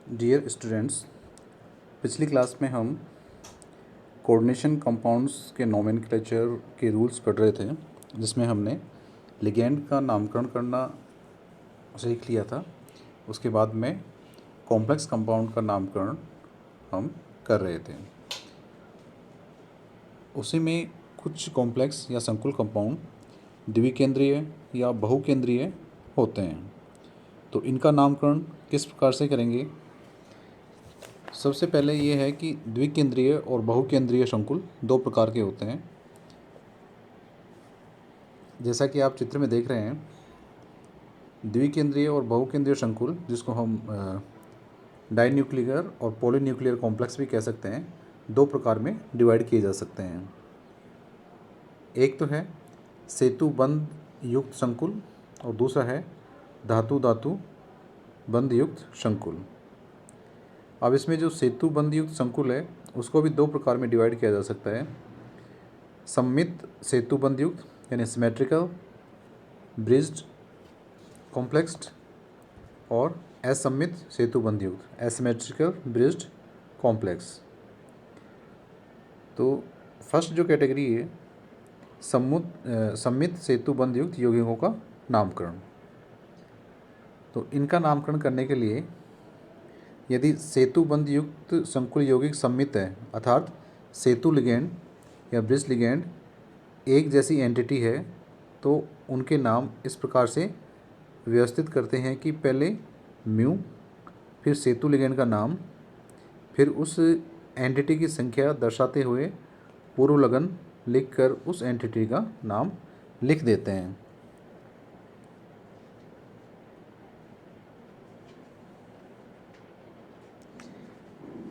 Dear students, पिछली class में हम कोऑर्डिनेशन कंपाउंड्स के नोमेनक्लेचर के रूल्स पढ़ रहे थे, जिसमें हमने लिगेंड का नामकरण करना सीख लिया था। उसके बाद में कॉम्प्लेक्स कंपाउंड का नामकरण हम कर रहे थे। उसी में कुछ कॉम्प्लेक्स या संकुल कंपाउंड द्विकेंद्रीय या बहुकेंद्रीय होते हैं। तो इनका नामकरण किस प्रकार से करेंगे? सबसे पहले ये है कि द्विकेंद्रीय और बहुकेंद्रीय संकुल दो प्रकार के होते हैं। जैसा कि आप चित्र में देख रहे हैं, द्विकेंद्रीय और बहुकेंद्रीय संकुल, जिसको हम डाइन्यूक्लियर और पॉलीन्यूक्लियर कॉम्प्लेक्स भी कह सकते हैं, दो प्रकार में डिवाइड किए जा सकते हैं। एक तो है सेतु बंध युक्त संकुल और दूसरा है धातु धातु बंध युक्त संकुल। अब इसमें जो सेतु बंध युक्त संकुल है, उसको भी दो प्रकार में डिवाइड किया जा सकता है। सममित सेतु बंध युक्त यानी सिमेट्रिकल ब्रिज्ड कॉम्प्लेक्स्ड, और असममित सेतु बंध युक्त एसिमेट्रिकल ब्रिज्ड कॉम्प्लेक्स। तो फर्स्ट जो कैटेगरी है, सममित सेतु बंध युक्त यौगिकों का नामकरण। तो इनका नामकरण करने के लिए यदि सेतु बंध युक्त संकुल यौगिक सममित है, अर्थात सेतु लिगेंड या ब्रिज लिगेंड एक जैसी एंटिटी है, तो उनके नाम इस प्रकार से व्यवस्थित करते हैं कि पहले म्यू, फिर सेतु लिगेंड का नाम, फिर उस एंटिटी की संख्या दर्शाते हुए पूर्व लगन लिखकर उस एंटिटी का नाम लिख देते हैं।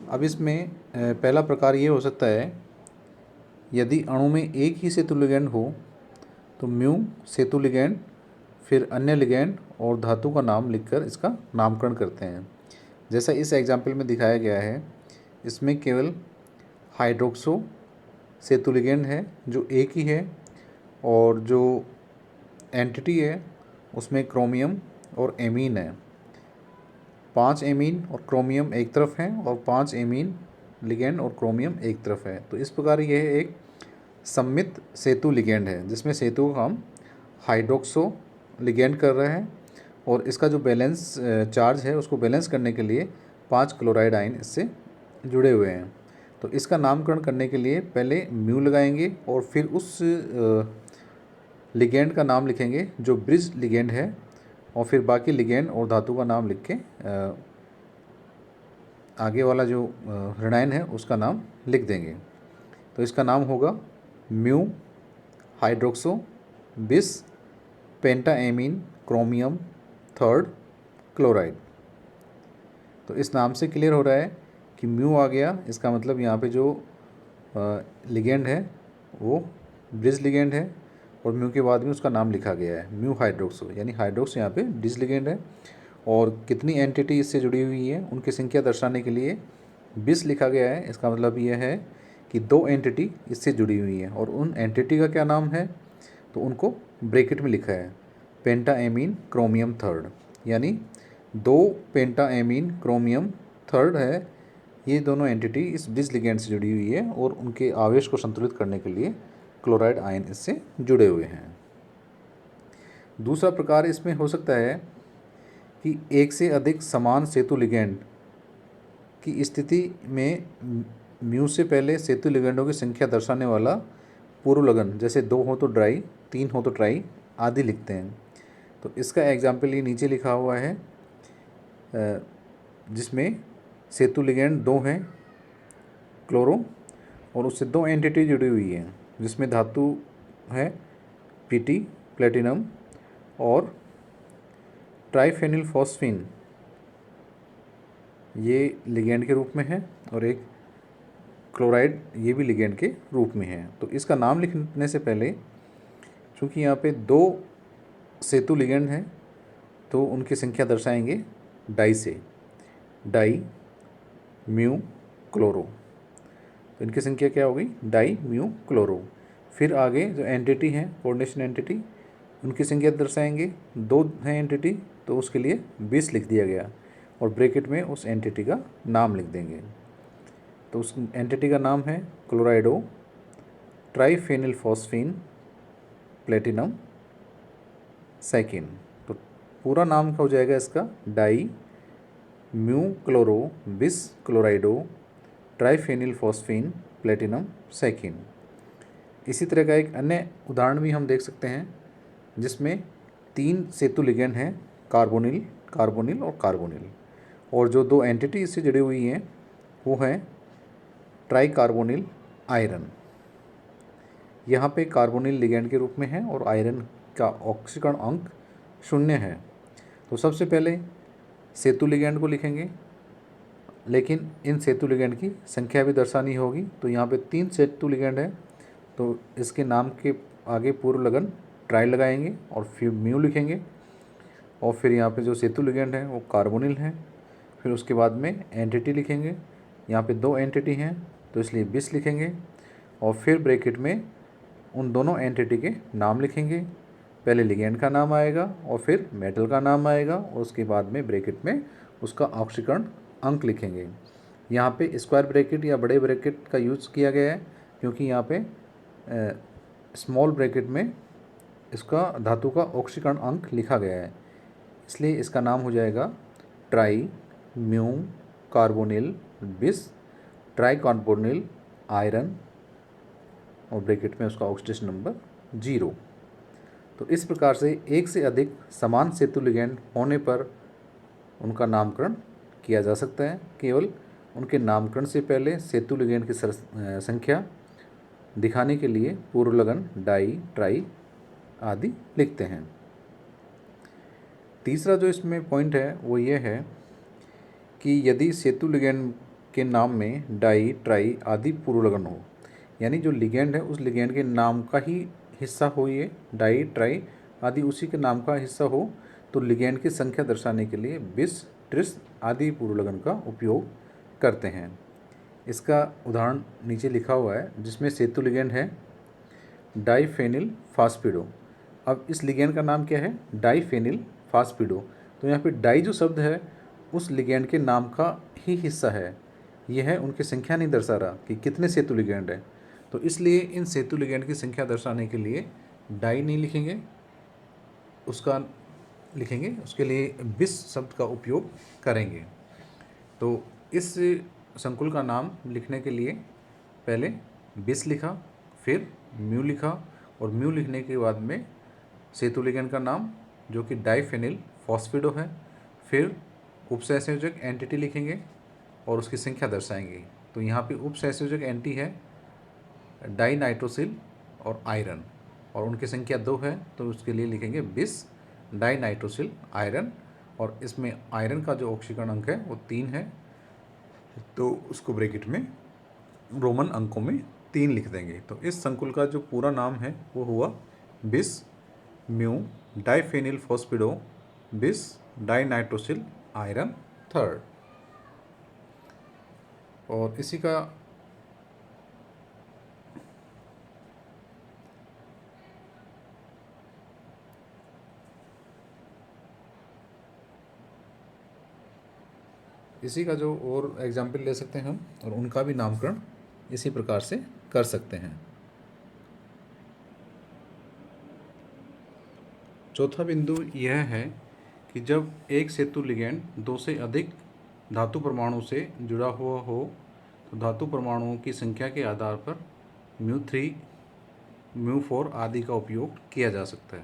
अब इसमें पहला प्रकार ये हो सकता है, यदि अणु में एक ही सेतु लिगेंड हो तो म्यू सेतु लिगेंड, फिर अन्य लिगेंड और धातु का नाम लिखकर इसका नामकरण करते हैं। जैसा इस एग्जाम्पल में दिखाया गया है, इसमें केवल हाइड्रोक्सो सेतु लिगेंड है जो एक ही है, और जो एंटिटी है उसमें क्रोमियम और एमीन है। 5 एमीन और क्रोमियम एक तरफ हैं और 5 एमीन लिगेंड और क्रोमियम एक तरफ है। तो इस प्रकार यह एक सममित सेतु लिगेंड है, जिसमें सेतु का हम हाइड्रोक्सो लिगेंड कर रहे हैं, और इसका जो बैलेंस चार्ज है उसको बैलेंस करने के लिए 5 क्लोराइड आयन इससे जुड़े हुए हैं। तो इसका नामकरण करने के लिए पहले म्यू लगाएंगे और फिर उस लिगेंड का नाम लिखेंगे जो ब्रिज लिगेंड है, और फिर बाकी लिगेंड और धातु का नाम लिख के आगे वाला जो ऋणायन है उसका नाम लिख देंगे। तो इसका नाम होगा म्यू हाइड्रोक्सो बिस पेंटाएमीन क्रोमियम थर्ड क्लोराइड। तो इस नाम से क्लियर हो रहा है कि म्यू आ गया, इसका मतलब यहाँ पे जो लिगेंड है वो ब्रिज लिगेंड है, और म्यू के बाद में उसका नाम लिखा गया है म्यू हाइड्रोक्सो, यानी हाइड्रोक्स यहाँ पे ब्रिज लिगेंड है। और कितनी एंटिटी इससे जुड़ी हुई है उनकी संख्या दर्शाने के लिए बिस लिखा गया है। इसका मतलब यह है कि 2 एंटिटी इससे जुड़ी हुई है, और उन एंटिटी का क्या नाम है तो उनको ब्रैकेट में लिखा है पेंटाएमीन क्रोमियम थर्ड, यानी 2 पेंटाएमीन क्रोमियम थर्ड है। ये दोनों एंटिटी इस ब्रिज लिगेंड से जुड़ी हुई है, और उनके आवेश को संतुलित करने के लिए क्लोराइड आयन इससे जुड़े हुए हैं। दूसरा प्रकार इसमें हो सकता है कि एक से अधिक समान सेतु लिगेंड की स्थिति में म्यू से पहले सेतु लिगेंडों की संख्या दर्शाने वाला पूर्व लगन, जैसे 2 हो तो ड्राई, 3 हो तो ट्राई आदि लिखते हैं। तो इसका एग्जाम्पल ये नीचे लिखा हुआ है, जिसमें सेतु लिगेंड 2 हैं क्लोरो, और उससे 2 एंटिटी जुड़ी हुई हैं, जिसमें धातु है पीटी प्लेटिनम, और ट्राइफेनिल फॉस्फीन ये लिगेंड के रूप में है, और एक क्लोराइड ये भी लिगेंड के रूप में है। तो इसका नाम लिखने से पहले, चूँकि यहाँ पे 2 सेतु लिगेंड हैं, तो उनकी संख्या दर्शाएंगे डाई से, डाई म्यू क्लोरो। तो इनकी संख्या क्या होगी? Di mu chloro. फिर आगे जो एंटिटी हैं कोऑर्डिनेशन एंटिटी, उनकी संख्या दर्शाएंगे, 2 हैं एंटिटी तो उसके लिए 20 लिख दिया गया, और ब्रैकेट में उस एंटिटी का नाम लिख देंगे। तो उस एंटिटी का नाम है क्लोराइडो ट्राइफेनिल फॉस्फीन प्लेटिनम सेकिन। तो पूरा नाम हो जाएगा इसका डाई म्यू क्लोरो बिस क्लोराइडो ट्राइफेनिल फॉस्फीन प्लेटिनम सेकिन। इसी तरह का एक अन्य उदाहरण भी हम देख सकते हैं जिसमें 3 सेतु लिगेंड हैं, कार्बोनिल, कार्बोनिल और कार्बोनिल, और जो 2 एंटिटी इससे जुड़ी हुई हैं वो हैं ट्राई कार्बोनिल आयरन। यहाँ पे कार्बोनिल लिगेंड के रूप में है और आयरन का ऑक्सीकरण अंक 0 है। तो सबसे पहले सेतु लिगेंड को लिखेंगे, लेकिन इन सेतु लिगेंड की संख्या भी दर्शानी होगी। तो यहाँ पे 3 सेतु लिगेंड है, तो इसके नाम के आगे पूर्व लगन ट्राई लगाएंगे और फिर म्यू लिखेंगे, और फिर यहाँ पे जो सेतु लिगेंड है वो कार्बोनिल है। फिर उसके बाद में एंटिटी लिखेंगे, यहाँ पे 2 एंटिटी हैं तो इसलिए बिस लिखेंगे, और फिर ब्रैकेट में उन दोनों एंटिटी के नाम लिखेंगे। पहले लिगेंड का नाम आएगा और फिर मेटल का नाम आएगा, और उसके बाद में ब्रैकेट में उसका ऑक्सीकरण अंक लिखेंगे। यहाँ पे स्क्वायर ब्रैकेट या बड़े ब्रैकेट का यूज़ किया गया है क्योंकि यहाँ पे स्मॉल ब्रैकेट में इसका धातु का ऑक्सीकरण अंक लिखा गया है, इसलिए इसका नाम हो जाएगा ट्राई म्यू कार्बोनिल बिस ट्राई कार्बोनिल आयरन, और ब्रैकेट में उसका ऑक्सीडेशन नंबर 0। तो इस प्रकार से एक से अधिक समान सेतु लिगेंड होने पर उनका नामकरण किया जा सकता है। केवल उनके नामकरण से पहले सेतु लिगेंड की संख्या दिखाने के लिए पूर्व लगन डाई ट्राई आदि लिखते हैं। तीसरा जो इसमें पॉइंट है वो ये है कि यदि सेतु लिगेंड के नाम में डाई ट्राई आदि पूर्व लगन हो, यानी जो लिगेंड है उस लिगेंड के नाम का ही हिस्सा हो, ये डाई ट्राई आदि उसी के नाम का हिस्सा हो, तो लिगेंड की संख्या दर्शाने के लिए बिस ट्रिस आदि पूर्व लगन का उपयोग करते हैं। इसका उदाहरण नीचे लिखा हुआ है जिसमें सेतु लिगेंड है डाइफेनिल फास्फिडो। अब इस लिगेंड का नाम क्या है? डाइफेनिल फास्फिडो। तो यहाँ पे डाई जो शब्द है उस लिगेंड के नाम का ही हिस्सा है, यह है उनकी संख्या नहीं दर्शा रहा कि कितने सेतु लिगेंड है। तो इसलिए इन सेतु लिगेंड की संख्या दर्शाने के लिए डाई नहीं लिखेंगे, उसका लिखेंगे उसके लिए बिस शब्द का उपयोग करेंगे। तो इस संकुल का नाम लिखने के लिए पहले बिस लिखा, फिर म्यू लिखा, और म्यू लिखने के बाद में सेतु लिगेंड का नाम जो कि डाइफेनिल फॉस्फिडो है, फिर उपसहसंयोजक एंटिटी लिखेंगे और उसकी संख्या दर्शाएंगे। तो यहाँ पे उपसहसंयोजक एंटी है डाई नाइट्रोसिल और आयरन, और उनकी संख्या 2 है, तो उसके लिए लिखेंगे बिस डाई नाइट्रोसिल आयरन, और इसमें आयरन का जो ऑक्सीकरण अंक है वो 3 है, तो उसको ब्रैकेट में रोमन अंकों में 3 लिख देंगे। तो इस संकुल का जो पूरा नाम है वो हुआ बिस म्यू डाइफेनिल फॉस्फिडो बिस डाई नाइट्रोसिल आयरन 3rd। और इसी का जो और एग्जाम्पल ले सकते हैं हम, और उनका भी नामकरण इसी प्रकार से कर सकते हैं। चौथा बिंदु यह है कि जब एक सेतु लिगेंड 2 से अधिक धातु परमाणु से जुड़ा हुआ हो तो धातु परमाणुओं की संख्या के आधार पर μ3 μ4 आदि का उपयोग किया जा सकता है।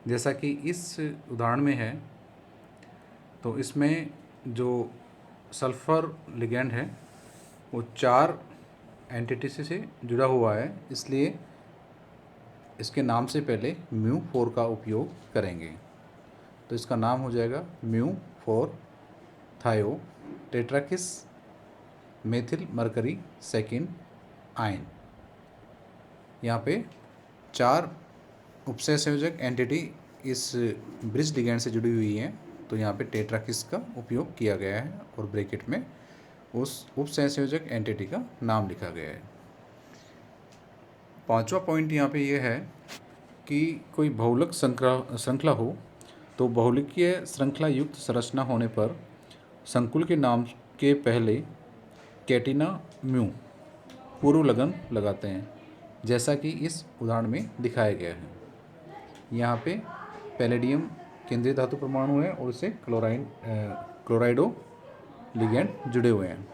जैसा कि इस उदाहरण में है, तो इसमें जो सल्फर लिगेंड है वो 4 एंटिटी से जुड़ा हुआ है, इसलिए इसके नाम से पहले μ4 का उपयोग करेंगे। तो इसका नाम हो जाएगा μ4 थायो tetrakis methyl mercury second ion. यहाँ पे 4 उपसहसंयोजक एंटिटी इस ब्रिज लिगेंड से जुड़ी हुई हैं, तो यहाँ पे टेट्राकिस का उपयोग किया गया है और ब्रैकेट में उस उपसहसंयोजक एंटिटी का नाम लिखा गया है। 5वां पॉइंट यहाँ पे ये है कि कोई बहुलक श्रृंखला हो तो बहुलकीय श्रृंखला युक्त संरचना होने पर संकुल के नाम के पहले कैटिना म्यू पूर्व लगन लगाते हैं, जैसा कि इस उदाहरण में दिखाया गया है। यहाँ पे पैलेडियम केंद्रीय धातु परमाणु है और इससे क्लोराइडो लिगेंड जुड़े हुए हैं।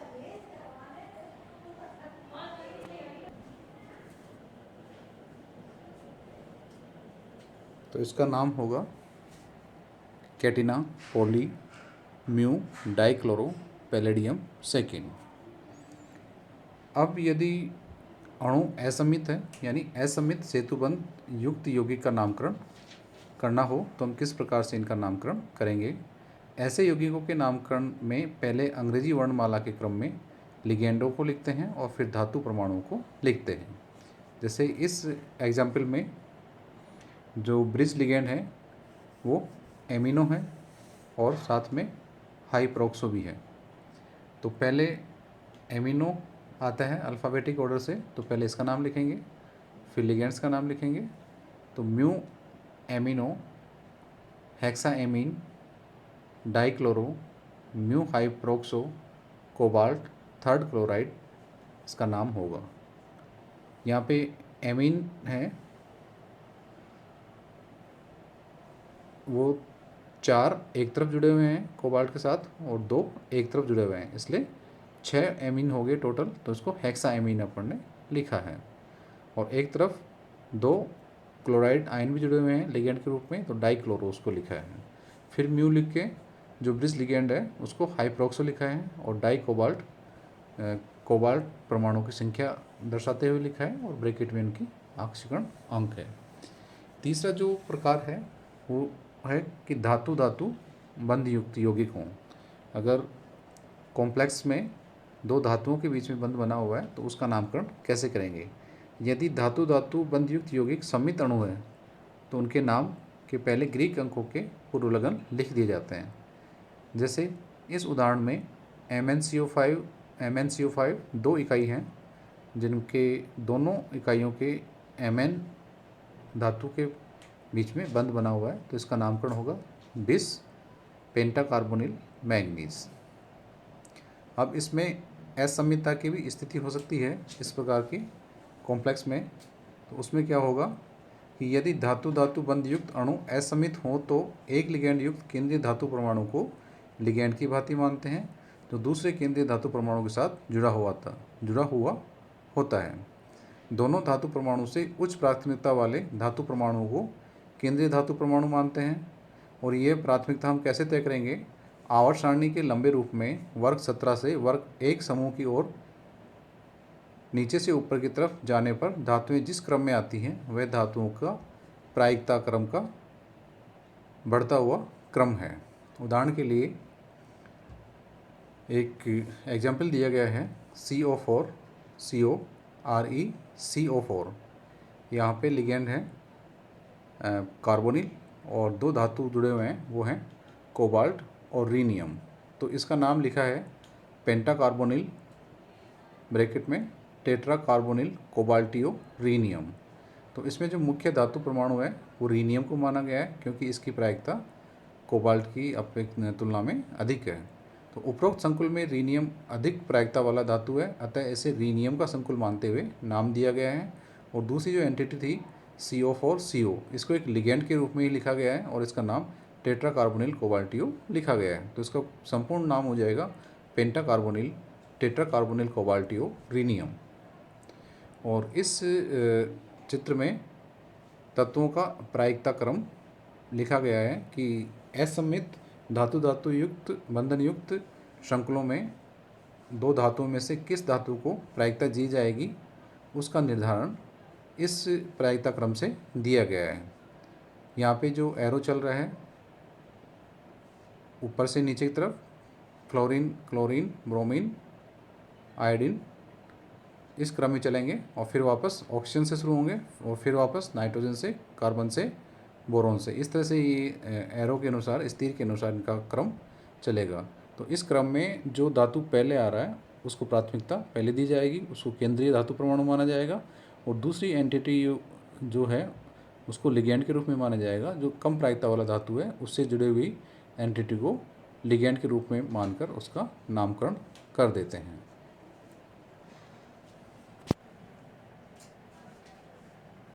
तो इसका नाम होगा catena poly mu dichloro palladium second. अब यदि अणु असमित है, यानी असमित सेतुबंध युक्त यौगिक का नामकरण करना हो तो हम किस प्रकार से इनका नामकरण करेंगे। ऐसे यौगिकों के नामकरण में पहले अंग्रेजी वर्णमाला के क्रम में लिगेंडों को लिखते हैं और फिर धातु परमाणुओं को लिखते हैं। जैसे इस एग्जाम्पल में जो ब्रिज लिगेंड है वो एमिनो है और साथ में हाइप्रोक्सो भी है। तो पहले एमिनो आता है अल्फ़ाबेटिक ऑर्डर से, तो पहले इसका नाम लिखेंगे, फिर लिगेंड्स का नाम लिखेंगे। तो mu amino hexa amine dichloro mu hydroxo cobalt third chloride इसका नाम होगा। यहाँ पे एमीन है वो 4 एक तरफ जुड़े हुए हैं कोबाल्ट के साथ और 2 एक तरफ जुड़े हुए हैं, इसलिए 6 एमीन हो गए टोटल। तो इसको हेक्सा एमीन अपन ने लिखा है। और एक तरफ 2 क्लोराइड आयन भी जुड़े हुए हैं लिगेंड के रूप में, तो डाइक्लोरो उसको लिखा है। फिर म्यू लिख के जो ब्रिज लिगेंड है उसको हाइप्रोक्सो लिखा है और डाई कोबाल्ट परमाणु की संख्या दर्शाते हुए लिखा है और ब्रैकेट में उनकी ऑक्सीकरण अंक है। तीसरा जो प्रकार है वो है कि धातु धातु बंध युक्त यौगिक हों। अगर कॉम्प्लेक्स में 2 धातुओं के बीच में बंध बना हुआ है तो उसका नामकरण कैसे करेंगे। यदि धातु धातु बंध युक्त यौगिक सममित अणु है तो उनके नाम के पहले ग्रीक अंकों के पूर्व लगन लिख दिए जाते हैं। जैसे इस उदाहरण में MnCO5 2 इकाई हैं जिनके दोनों इकाइयों के Mn धातु के बीच में बंध बना हुआ है, तो इसका नामकरण होगा बिस पेंटाकार्बोनिल मैंगनीज। अब इसमें असमितता की भी स्थिति हो सकती है इस प्रकार की कॉम्प्लेक्स में। तो उसमें क्या होगा कि यदि धातु धातु बंध युक्त अणु असमित हो तो एक लिगेंड युक्त केंद्रीय धातु परमाणु को लिगेंड की भांति मानते हैं जो दूसरे केंद्रीय धातु परमाणु के साथ जुड़ा हुआ होता है। दोनों धातु परमाणु से उच्च प्राथमिकता वाले धातु परमाणुओं को केंद्रीय धातु परमाणु मानते हैं। और ये प्राथमिकता हम कैसे तय करेंगे। आवर्त सारणी के लंबे रूप में वर्ग 17 से वर्ग 1 समूह की ओर नीचे से ऊपर की तरफ जाने पर धातुएं जिस क्रम में आती हैं वह धातुओं का प्रायिकता क्रम का बढ़ता हुआ क्रम है। उदाहरण के लिए एक एग्जाम्पल दिया गया है CO4 CO4 यहाँ पे लिगेंड है कार्बोनिल और 2 धातु जुड़े हुए हैं वो हैं कोबाल्ट और रीनियम। तो इसका नाम लिखा है पेंटाकार्बोनिल ब्रैकेट में टेट्रा कार्बोनिल कोबाल्टियो रीनियम। तो इसमें जो मुख्य धातु परमाणु है वो रीनियम को माना गया है क्योंकि इसकी प्रायिकता कोबाल्ट की तुलना में अधिक है। तो उपरोक्त संकुल में रीनियम अधिक प्रायिकता वाला धातु है, अतः इसे रीनियम का संकुल मानते हुए नाम दिया गया है। और दूसरी जो एंटिटी थी CO4 इसको एक लिगेंड के रूप में ही लिखा गया है और इसका नाम टेट्रा कार्बोनिल कोबाल्टियो लिखा गया है। तो इसका संपूर्ण नाम हो जाएगा पेंटाकार्बोनिल टेट्रा कार्बोनिल कोबाल्टियो रीनियम। और इस चित्र में तत्वों का प्रायिकता क्रम लिखा गया है कि असममित धातु धातु युक्त बंधन युक्त श्रृंखलों में 2 धातुओं में से किस धातु को प्रायिकता दी जाएगी उसका निर्धारण इस प्रायिकता क्रम से दिया गया है। यहाँ पे जो एरो चल रहा है ऊपर से नीचे की तरफ फ्लोरीन क्लोरीन ब्रोमीन आयोडीन इस क्रम में चलेंगे और फिर वापस ऑक्सीजन से शुरू होंगे और फिर वापस नाइट्रोजन से कार्बन से बोरोन से। इस तरह से ये एरो के अनुसार इस तीर के अनुसार इनका क्रम चलेगा। तो इस क्रम में जो धातु पहले आ रहा है उसको प्राथमिकता पहले दी जाएगी, उसको केंद्रीय धातु परमाणु माना जाएगा। और दूसरी एंटिटी जो है उसको लिगेंड के रूप में माना जाएगा। जो कम प्रायिकता वाला धातु है उससे जुड़ी हुई एंटिटी को लिगेंड के रूप में मानकर उसका नामकरण कर देते हैं।